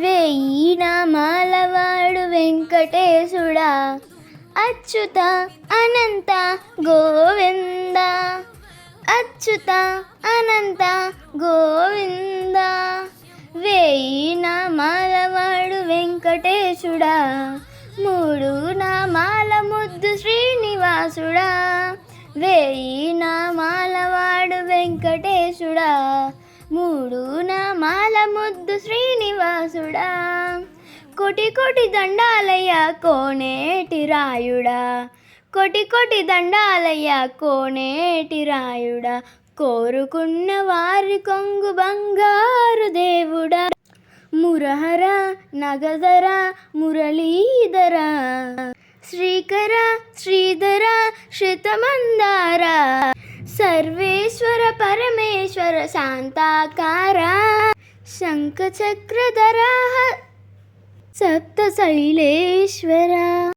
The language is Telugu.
వేయి నామాలవాడు వెంకటేశుడా, అచ్యుత అనంత గోవింద, అచ్యుత అనంత గోవింద. వేయి నామాలవాడు వెంకటేశుడా, మూడు నామాల ముద్దు శ్రీనివాసుడా. వేయి నామాలవాడు వెంకటేశుడా, మూడు నామాల ముద్దు శ్రీనివాసుడా. కోటి కోటి దండాలయ్య కోనేటి రాయుడా, కోటి కోటి దండాలయ్య కోనేటి రాయుడా. కోరుకున్న వారి కొంగు బంగారు దేవుడా, మురహర నగధర మురళీధర, శ్రీకర శ్రీధర శతమందార, సర్వేశ్వర పరమేశ్వర శాంతాకార, శంఖచక్రధర సప్తశైలేశ్వర.